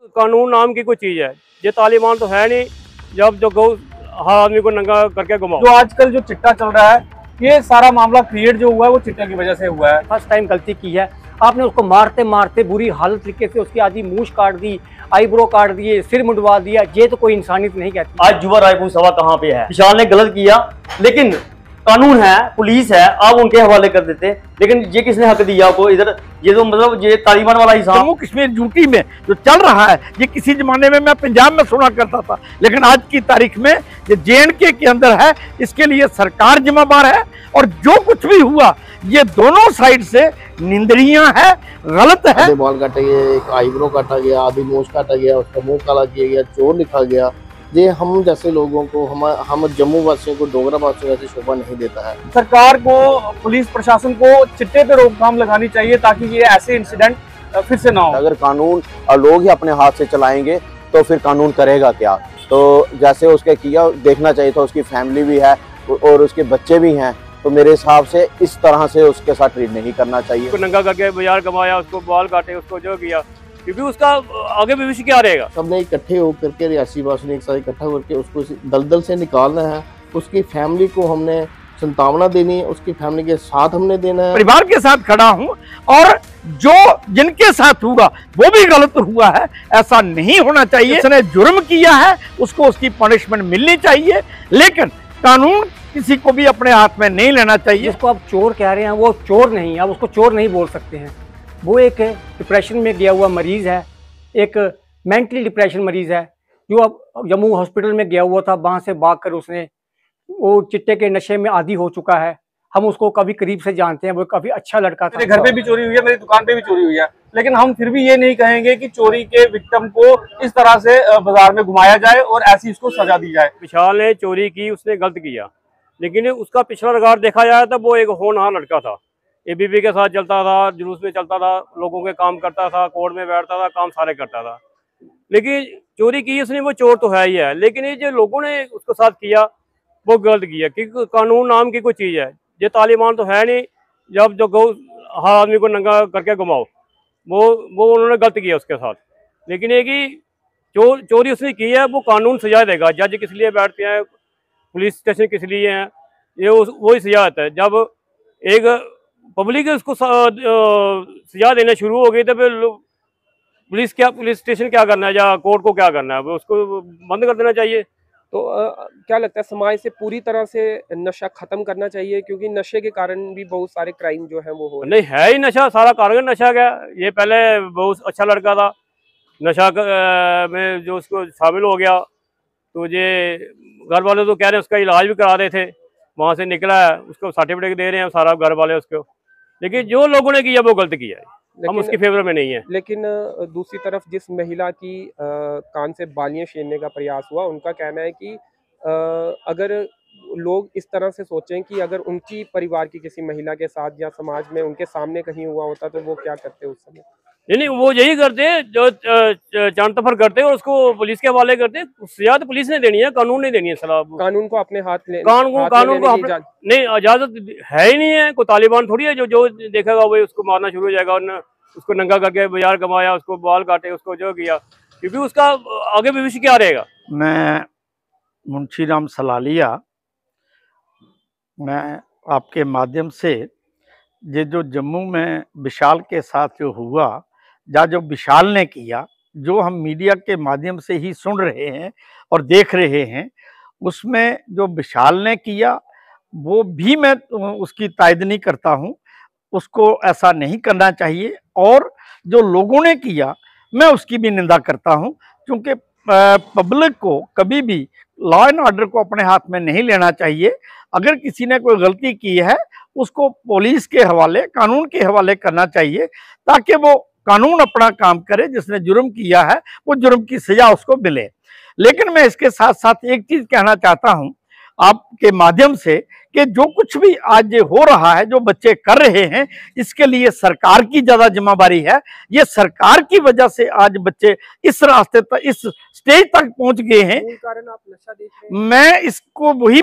कानून नाम की कोई चीज़ है, ये तालिबान तो है नहीं जब जो गौ हर आदमी को नंगा करके घुमाओ। जो आजकल जो चिट्टा चल रहा है, ये सारा मामला क्रिएट जो हुआ है वो चिट्टे की वजह से हुआ है। फर्स्ट टाइम गलती की है आपने, उसको मारते मारते बुरी हालत तरीके से उसकी आधी मूछ काट दी, आईब्रो काट दिए, सिर मुंडवा दिया। ये तो कोई इंसानियत नहीं कहती। आज युवा रायपुर सभा कहाँ पे है? विशाल ने गलत किया, लेकिन कानून है, पुलिस है, आप उनके हवाले कर देते। लेकिन ये किसने हक दिया आपको इधर? ये तो मतलब ये तालिबान वाला हिसाब। जम्मू कश्मीर यूटी में जो चल रहा है, ये किसी जमाने में मैं पंजाब में सुना करता था, लेकिन आज की तारीख में ये JNK के अंदर है। इसके लिए सरकार जिम्मेदार है, और जो कुछ भी हुआ ये दोनों साइड से निंदनीय है, गलत है। बाल काटे गए, एक आईब्रो काटा गया, आधी मूछ काटा गया, उसका मुंह काला किया गया, चोर लिखा गया। ये हम जैसे लोगों को, हम जम्मू वासियों को, डोगरा वासियों को ऐसी शोभा नहीं देता है। सरकार को, पुलिस प्रशासन को चिट्टे पे रोकथाम लगानी चाहिए ताकि ये ऐसे इंसिडेंट फिर से ना हो। अगर कानून लोग ही अपने हाथ से चलाएंगे तो फिर कानून करेगा क्या? तो जैसे उसके किया देखना चाहिए था, उसकी फैमिली भी है और उसके बच्चे भी हैं, तो मेरे हिसाब से इस तरह से उसके साथ ट्रीट नहीं करना चाहिए। उसको नंगा करके बाजार कमाया, उसको बाल काटे, उसको जो किया, क्योंकि उसका आगे भविष्य क्या रहेगा। सबने इकट्ठे होकर के रियासी वासियों ने एक साथ इकट्ठा करके उसको दलदल से निकालना है। उसकी फैमिली को हमने संतावना देनी है, उसकी फैमिली के साथ हमने देना है। परिवार के साथ खड़ा हूं, और जो जिनके साथ हुआ वो भी गलत हुआ है, ऐसा नहीं होना चाहिए। जिसने जुर्म किया है उसको उसकी पनिशमेंट मिलनी चाहिए, लेकिन कानून किसी को भी अपने हाथ में नहीं लेना चाहिए। जिसको आप चोर कह रहे हैं वो चोर नहीं है, आप उसको चोर नहीं बोल सकते हैं। वो एक डिप्रेशन में गया हुआ मरीज है, एक मेंटली डिप्रेशन मरीज है, जो अब जम्मू हॉस्पिटल में गया हुआ था। वहाँ से भाग कर उसने वो चिट्टे के नशे में आदी हो चुका है। हम उसको कभी करीब से जानते हैं, वो काफी अच्छा लड़का था। मेरे घर पे भी चोरी हुई है, मेरी दुकान पे भी चोरी हुई है, लेकिन हम फिर भी ये नहीं कहेंगे कि चोरी के विक्टिम को इस तरह से बाजार में घुमाया जाए और ऐसी उसको सजा दी जाए। विशाल ने चोरी की, उसने गलत किया, लेकिन उसका पिछला रिकॉर्ड देखा जाए तो वो एक होनहार लड़का था। ABP के साथ चलता था, जुलूस में चलता था, लोगों के काम करता था, कोर्ट में बैठता था, काम सारे करता था। लेकिन चोरी की उसने, वो चोर तो है ही है, लेकिन ये जो लोगों ने उसके साथ किया वो गलत किया। क्योंकि कानून नाम की कोई चीज़ है, ये तालिबान तो है नहीं जब जो गौ हर आदमी को नंगा करके घुमाओ। वो उन्होंने गलत किया उसके साथ। लेकिन ये कि चोरी उसने की है, वो कानून सजा देगा। जज किस लिए बैठते हैं, पुलिस स्टेशन किस लिए हैं, ये वही सजा आता है। जब एक पब्लिक उसको सजा देना शुरू हो गई तो फिर पुलिस स्टेशन क्या करना है या कोर्ट को क्या करना है, वो उसको बंद कर देना चाहिए। तो क्या लगता है समाज से पूरी तरह से नशा खत्म करना चाहिए? क्योंकि नशे के कारण भी बहुत सारे क्राइम जो हैं वो हो रहे हैं। नहीं है ही नशा, सारा कारण नशा गया। ये पहले बहुत अच्छा लड़का था, नशा में जो उसको शामिल हो गया, तो ये घर वाले तो कह रहे हैं उसका इलाज भी करा रहे थे, वहाँ से निकला है, उसको सर्टिफिकेट दे रहे हैं सारा घर वाले उसको। लेकिन जो लोगों ने किया वो गलत किया है, हम उसकी फेवर में नहीं है। लेकिन दूसरी तरफ जिस महिला की कान से बालियां छीनने का प्रयास हुआ, उनका कहना है कि अगर लोग इस तरह से सोचें कि अगर उनकी परिवार की किसी महिला के साथ या समाज में उनके सामने कहीं हुआ होता तो वो क्या करते उस समय? नहीं, वो यही करते हैं जो चांद तफर करते हैं और उसको पुलिस के हवाले करते हैं। सजा तो पुलिस ने देनी है, कानून नहीं देनी है। सलाह कानून को अपने हाथ ले, कानून को नहीं, इजाजत है ही नहीं है। कोई तालिबान थोड़ी है जो देखेगा वही उसको मारना शुरू हो जाएगा। उसको नंगा करके बाजार कमाया, उसको बाल काटे, उसको जो किया, क्योंकि उसका आगे भविष्य क्या रहेगा। मैं मुंशी राम सलालिया, मैं आपके माध्यम से ये जो जम्मू में विशाल के साथ जो हुआ, या जो विशाल ने किया, जो हम मीडिया के माध्यम से ही सुन रहे हैं और देख रहे हैं, उसमें जो विशाल ने किया वो भी मैं उसकी तायद नहीं करता हूं। उसको ऐसा नहीं करना चाहिए, और जो लोगों ने किया मैं उसकी भी निंदा करता हूं, क्योंकि पब्लिक को कभी भी लॉ एंड ऑर्डर को अपने हाथ में नहीं लेना चाहिए। अगर किसी ने कोई गलती की है उसको पुलिस के हवाले, कानून के हवाले करना चाहिए, ताकि वो कानून अपना काम करे। जिसने जुर्म किया है वो जुर्म की सजा उसको मिले। लेकिन मैं इसके साथ साथ एक चीज कहना चाहता हूं आपके माध्यम से, कि जो कुछ भी आज ये हो रहा है, जो बच्चे कर रहे हैं, इसके लिए सरकार की ज्यादा जिम्मेदारी है। ये सरकार की वजह से आज बच्चे इस रास्ते तक, इस स्टेज तक पहुंच गए हैं। कारण आप नशा देख रहे हैं।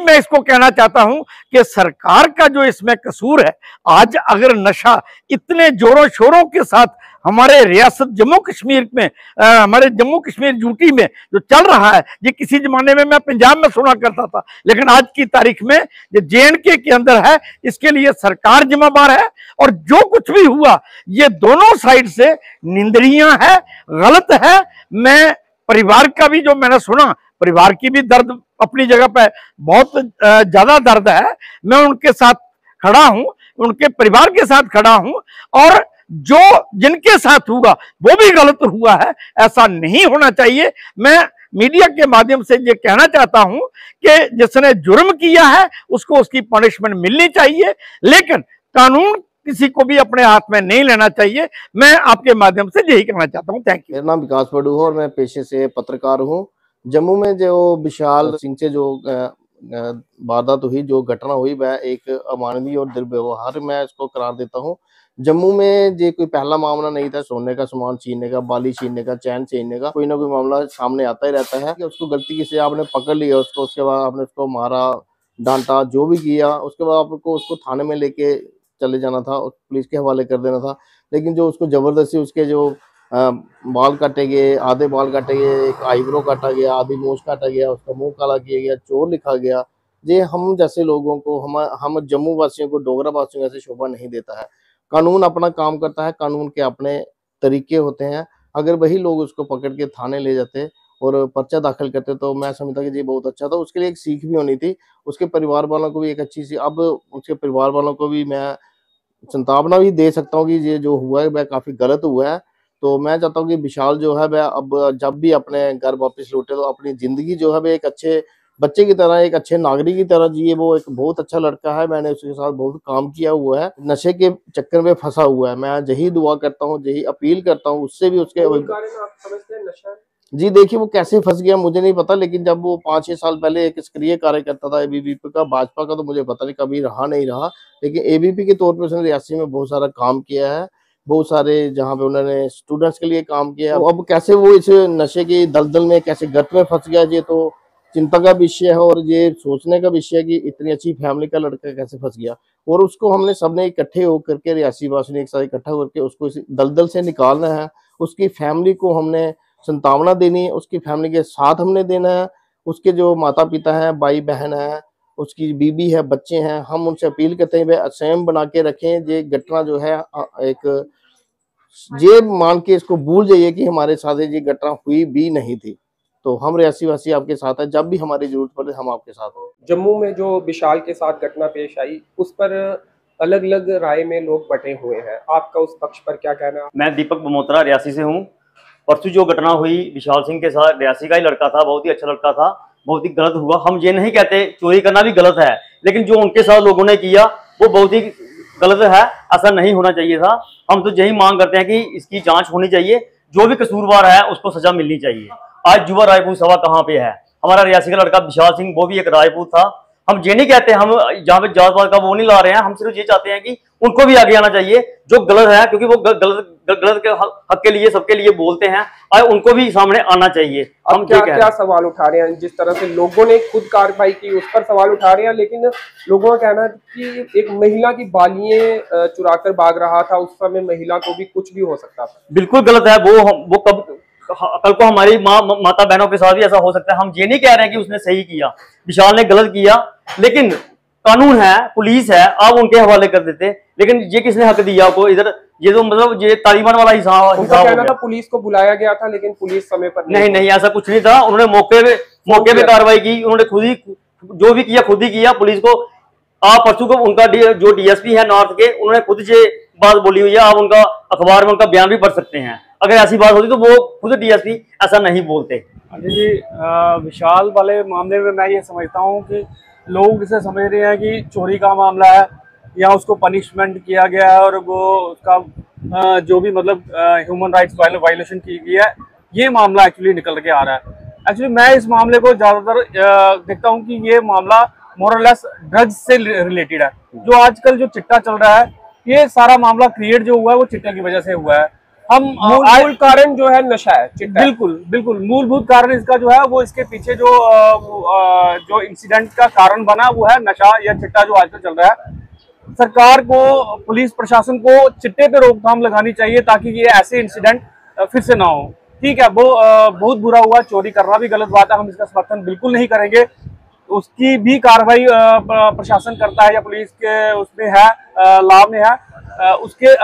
मैं इसको कहना चाहता हूं कि सरकार का जो इसमें कसूर है। आज अगर नशा इतने जोरों शोरों के साथ हमारे रियासत जम्मू कश्मीर में हमारे जम्मू कश्मीर यूटी में जो चल रहा है, ये किसी जमाने में मैं पंजाब में सुना करता था, लेकिन आज की तारीख में ये JNK के अंदर है, इसके लिए सरकार जिम्मेदार है। और जो कुछ भी हुआ ये दोनों साइड से निंदनीय है, गलत है। मैं परिवार का भी जो मैंने सुना, परिवार की भी दर्द अपनी जगह पे बहुत ज्यादा दर्द है। मैं उनके साथ खड़ा हूं, उनके परिवार के साथ खड़ा हूं, और जो जिनके साथ हुआ वो भी गलत हुआ है, ऐसा नहीं होना चाहिए। मैं मीडिया के माध्यम से ये कहना चाहता हूं कि जिसने जुर्म किया है उसको उसकी पनिशमेंट मिलनी चाहिए, लेकिन कानून किसी को भी अपने हाथ में नहीं लेना चाहिए। मैं आपके माध्यम से यही कहना चाहता हूं। Thank you. मेरा नाम विकास पड़ू है और मैं पेशे से पत्रकार हूँ। जम्मू में जो विशाल सिंह से जो वारदात हुई, जो घटना हुई, वह एक अमानवीय और दुर्व्यवहार मैं इसको करार देता हूँ। जम्मू में ये कोई पहला मामला नहीं था, सोने का सामान छीनने का, बाली छीनने का, चैन छीनने का, कोई ना कोई मामला सामने आता ही रहता है कि उसको गलती से आपने पकड़ लिया उसको, उसके बाद आपने उसको मारा, डांटा, जो भी किया, उसके बाद आपको उसको थाने में लेके चले जाना था, पुलिस के हवाले कर देना था। लेकिन जो उसको जबरदस्ती उसके जो बाल काटे गए, आधे बाल काटे गए, एक आईब्रो काटा गया, आधी मूछ काटा गया, उसका मुंह काला किया गया, चोर लिखा गया, ये हम जैसे लोगों को, हम जम्मू वासियों को, डोगरा वासियों को ऐसे शोभा नहीं देता है। कानून अपना काम करता है, कानून के अपने तरीके होते हैं। अगर वही लोग उसको पकड़ के थाने ले जाते और पर्चा दाखिल करते तो मैं समझता कि ये बहुत अच्छा था। उसके लिए एक सीख भी होनी थी, उसके परिवार वालों को भी एक अच्छी सी, अब उसके परिवार वालों को भी मैं संतावना भी दे सकता हूँ कि ये जो हुआ है वह काफी गलत हुआ है। तो मैं चाहता हूँ कि विशाल जो है वह अब जब भी अपने घर वापस लौटे तो अपनी जिंदगी जो है वह एक अच्छे बच्चे की तरह, एक अच्छे नागरिक की तरह जिए। वो एक बहुत अच्छा लड़का है, मैंने उसके साथ बहुत काम किया हुआ है, नशे के चक्कर में फंसा हुआ है। मैं यही दुआ करता हूँ, यही अपील करता हूँ उससे भी उसके जी देखिए वो कैसे फंस गया मुझे नहीं पता, लेकिन जब वो 5-6 साल पहले एक सक्रिय कार्यकर्ता था ABVP का, भाजपा का, तो मुझे पता नहीं कभी रहा नहीं रहा, लेकिन ABVP के तौर पर उसने रियासी में बहुत सारा काम किया है, बहुत सारे जहाँ पे उन्होंने स्टूडेंट्स के लिए काम किया। अब कैसे वो इस नशे की दलदल में, कैसे गट में फंस गया, ये तो चिंता का विषय है और ये सोचने का विषय है कि इतनी अच्छी फैमिली का लड़का कैसे फंस गया। और उसको हमने सबने इकट्ठे होकर के, रियासी वासी ने एक साथ इकट्ठा करके उसको इस दलदल से निकालना है। उसकी फैमिली को हमने संतावना देनी है, उसकी फैमिली के साथ हमने देना है। उसके जो माता पिता हैं, भाई बहन है, उसकी बीबी है, बच्चे हैं, हम उनसे अपील करते हैं वे संयम बना के रखें। ये घटना जो है एक ये मान के इसको भूल जाइए कि हमारे साथ ये घटना हुई भी नहीं थी। तो हम रियासी वासी आपके साथ है, जब भी हमारी जरूरत पड़े हम आपके साथ हैं। जम्मू में जो विशाल के साथ घटना पेश आई उस पर अलग अलग राय में लोग बटे हुए हैं, आपका उस पक्ष पर क्या कहना है? मैं दीपक बमोत्रा रियासी से हूँ। परसों जो घटना हुई विशाल सिंह के साथ, रियासी का ही लड़का था, बहुत ही अच्छा लड़का था, बहुत ही गलत हुआ। हम ये नहीं कहते चोरी करना भी गलत है, लेकिन जो उनके साथ लोगों ने किया वो बहुत ही गलत है, ऐसा नहीं होना चाहिए था। हम तो यही मांग करते हैं कि इसकी जांच होनी चाहिए, जो भी कसूरवार है उसको सजा मिलनी चाहिए। आज युवा राजपूत सभा कहाँ पे है? हमारा रियासी का लड़का विशाल सिंह वो भी एक राजपूत था। हम ये नहीं कहते, हम जहाँ पे जात पात का वो नहीं ला रहे हैं, हम सिर्फ ये चाहते हैं कि उनको भी आगे आना चाहिए जो गलत है, क्योंकि वो गलत के हक के लिए, सबके लिए बोलते हैं, और उनको भी सामने आना चाहिए। हम क्या सवाल उठा रहे हैं? जिस तरह से लोगों ने खुद कार्रवाई की उस पर सवाल उठा रहे हैं, लेकिन लोगों का कहना है कि एक महिला की बालियां चुराकर भाग रहा था, उस समय महिला को भी कुछ भी हो सकता था। बिल्कुल गलत है वो कल को हमारी माता बहनों के साथ भी ऐसा हो सकता है। हम ये नहीं कह रहे हैं कि उसने सही किया, विशाल ने गलत किया, लेकिन कानून है, पुलिस है, आप उनके हवाले कर देते। लेकिन ये किसने हक दिया आपको इधर? ये तो मतलब ये तालिबान वाला हिसाब कहना था पुलिस को बुलाया गया था, लेकिन पुलिस समय पर नहीं ऐसा कुछ नहीं था। उन्होंने मौके पे कार्रवाई की, उन्होंने खुद ही जो भी किया खुद ही किया। पुलिस को आप परसों को उनका जो DSP है नॉर्थ के, उन्होंने खुद ये बात बोली हुई है, आप उनका अखबार में उनका बयान भी पढ़ सकते हैं। अगर ऐसी बात होती तो वो खुद DSP ऐसा नहीं बोलते। जी विशाल वाले मामले में मैं ये समझता हूँ कि लोग इसे समझ रहे हैं कि चोरी का मामला है या उसको पनिशमेंट किया गया है और वो उसका जो भी मतलब ह्यूमन राइट्स वायलेशन की गई है, ये मामला एक्चुअली निकल के आ रहा है। एक्चुअली मैं इस मामले को ज़्यादातर देखता हूँ कि ये मामला मोरलेस ड्रग्स से रिलेटेड है। जो आजकल जो चिट्टा चल रहा है, ये सारा मामला क्रिएट जो हुआ है वो चिट्टा की वजह से हुआ है। हम मूल कारण जो है नशा है, चिट्टा। बिल्कुल मूलभूत कारण इसका जो है वो इसके पीछे जो इंसिडेंट का कारण बना वो है नशा या चिट्टा जो आजकल चल रहा है। सरकार को, पुलिस प्रशासन को चिट्टे पे रोकथाम लगानी चाहिए ताकि ये ऐसे इंसिडेंट फिर से ना हो। ठीक है, वो बहुत बुरा हुआ, चोरी करना भी गलत बात है, हम इसका समर्थन बिल्कुल नहीं करेंगे। उसकी भी कार्रवाई प्रशासन करता है या पुलिस के उसमें है, लॉ में है, उसके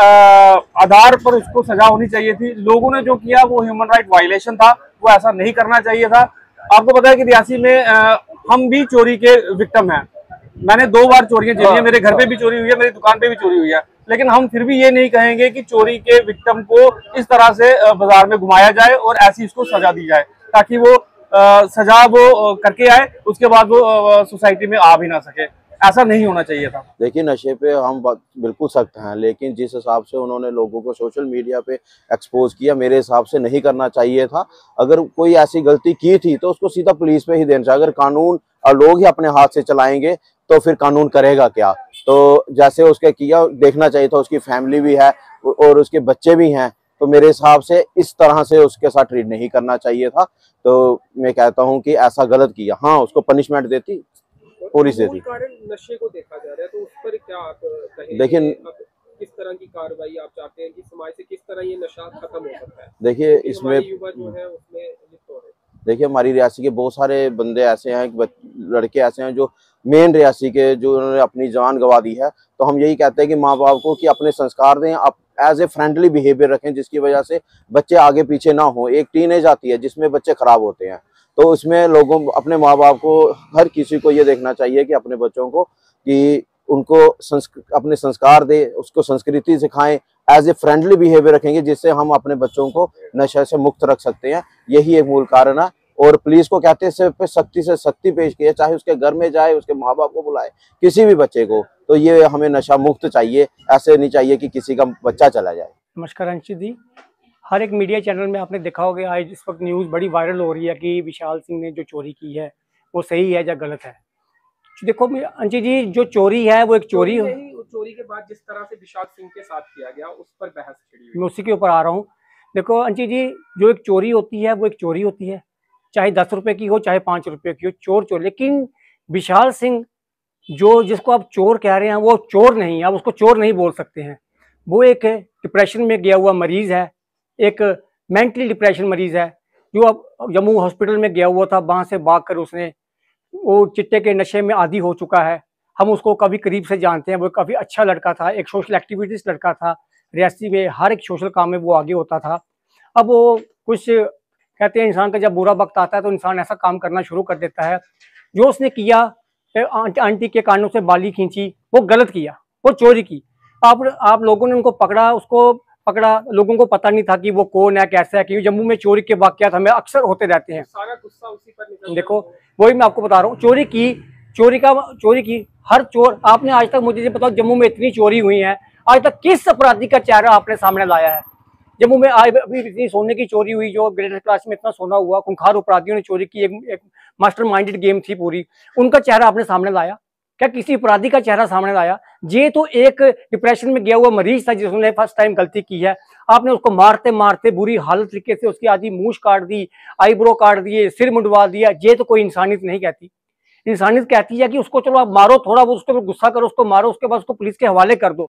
आधार पर उसको सजा होनी चाहिए थी। लोगों ने जो किया वो ह्यूमन राइट वायलेशन था, वो ऐसा नहीं करना चाहिए था। आपको पता है कि रियासी में हम भी चोरी के विक्टिम हैं। मैंने 2 बार चोरियां झेली है, मेरे घर पे भी चोरी हुई है, मेरी दुकान पे भी चोरी हुई है, लेकिन हम फिर भी ये नहीं कहेंगे कि चोरी के विक्टिम को इस तरह से बाजार में घुमाया जाए और ऐसी उसको सजा दी जाए ताकि वो सजा वो करके आए, उसके बाद वो सोसाइटी में आ भी ना सके। ऐसा नहीं होना चाहिए था। देखिए, नशे पे हम बिल्कुल सख्त हैं, लेकिन जिस हिसाब से उन्होंने लोगों को सोशल मीडिया पे एक्सपोज किया, मेरे हिसाब से नहीं करना चाहिए था। अगर कोई ऐसी गलती की थी तो उसको सीधा पुलिस पे ही देना चाहिए। अगर कानून लोग ही अपने हाथ से चलाएंगे तो फिर कानून करेगा क्या। तो जैसे उसके किया, देखना चाहिए था, उसकी फैमिली भी है और उसके बच्चे भी हैं, तो मेरे हिसाब से इस तरह से उसके साथ ट्रीट नहीं करना चाहिए था। तो मैं कहता हूँ कि ऐसा गलत किया। हाँ, उसको पनिशमेंट देती, पुलिस देती। कारण नशे को देखा जा रहा है, तो उस पर क्या आप कहेंगे? देखिए, किस तरह की कार्रवाई आप चाहते हैं कि समाज से किस तरह ये नशा खत्म हो सकता है? देखिए इसमें युवा जो है उसमें लिप्त हो रहे हैं। देखिए, हमारी रियासी के बहुत सारे बंदे ऐसे हैं, लड़के ऐसे हैं जो मेन रियासी के, जो उन्होंने अपनी जान गंवा दी है। तो हम यही कहते हैं कि माँ बाप को कि अपने संस्कार दें, आप एज ए फ्रेंडली बिहेवियर रखें, जिसकी वजह से बच्चे आगे पीछे ना हो। एक टीनेज आती है जिसमें बच्चे खराब होते हैं, तो उसमें लोगों, अपने माँ बाप को, हर किसी को ये देखना चाहिए कि अपने बच्चों को कि उनको अपने संस्कार दे, उसको संस्कृति सिखाएं, एज ए फ्रेंडली बिहेवियर रखेंगे, जिससे हम अपने बच्चों को नशे से मुक्त रख सकते हैं। यही एक मूल कारण है। और पुलिस को कहते हैं इस पे सख्ती से सख्ती पेश किए, चाहे उसके घर में जाए, उसके माँ बाप को बुलाए, किसी भी बच्चे को। तो ये हमें नशा मुक्त चाहिए, ऐसे नहीं चाहिए कि किसी का बच्चा चला जाए। नमस्कार अंशित जी, हर एक मीडिया चैनल में आपने देखा होगा आज इस वक्त न्यूज़ बड़ी वायरल हो रही है कि विशाल सिंह ने जो चोरी की है वो सही है या गलत है। देखो अंशित जी, जो चोरी है वो एक चोरी है। चोरी के बाद जिस तरह से विशाल सिंह के साथ किया गया, उस पर बहस छिड़ी हुई। मैं उसी के ऊपर आ रहा हूँ। देखो अंशित जी, जो एक चोरी होती है वो एक चोरी होती है, चाहे 10 रुपए की हो, चाहे 5 रुपए की हो, चोर चोर। लेकिन विशाल सिंह जो, जिसको आप चोर कह रहे हैं, वो चोर नहीं है, आप उसको चोर नहीं बोल सकते हैं। वो एक डिप्रेशन में गया हुआ मरीज है, एक मेंटली डिप्रेशन मरीज है, जो अब जम्मू हॉस्पिटल में गया हुआ था। वहाँ से भाग कर उसने, वो चिट्टे के नशे में आदी हो चुका है। हम उसको कभी करीब से जानते हैं, वो काफ़ी अच्छा लड़का था, एक सोशल एक्टिविटीज लड़का था। रियासी में हर एक सोशल काम में वो आगे होता था। अब वो कुछ कहते हैं, इंसान का जब बुरा वक्त आता है तो इंसान ऐसा काम करना शुरू कर देता है। जो उसने किया, आंटी के कानों से बाली खींची, वो गलत किया, वो चोरी की। आप लोगों ने उनको पकड़ा, उसको पकड़ा, लोगों को पता नहीं था कि वो कौन है, कैसा है। क्योंकि जम्मू में चोरी के वाकयात हमें अक्सर होते रहते हैं। सारा गुस्सा उसी पर निकल। देखो, वही मैं आपको बता रहा हूँ, चोरी की हर चोर। आपने आज तक मुझे ये बताओ, जम्मू में इतनी चोरी हुई है, आज तक किस अपराधी का चेहरा आपने सामने लाया है? जम्मू में आज अभी इतनी सोने की चोरी हुई, जो ग्रेटर क्लास में इतना सोना हुआ, खूंखार अपराधियों ने चोरी की, एक मास्टर माइंडेड गेम थी पूरी। उनका चेहरा आपने सामने लाया क्या? किसी अपराधी का चेहरा सामने लाया? ये तो एक डिप्रेशन में गया हुआ मरीज था जिसने फर्स्ट टाइम गलती की है। आपने उसको मारते मारते बुरी हालत तरीके से उसकी आधी मूछ काट दी, आईब्रो काट दिए, सिर मुंडवा दिया। ये तो कोई इंसानियत नहीं कहती। इंसानियत कहती है कि उसको चलो आप मारो, थोड़ा बहुत उसके ऊपर गुस्सा करो, उसको मारो, उसके बाद उसको पुलिस के हवाले कर दो।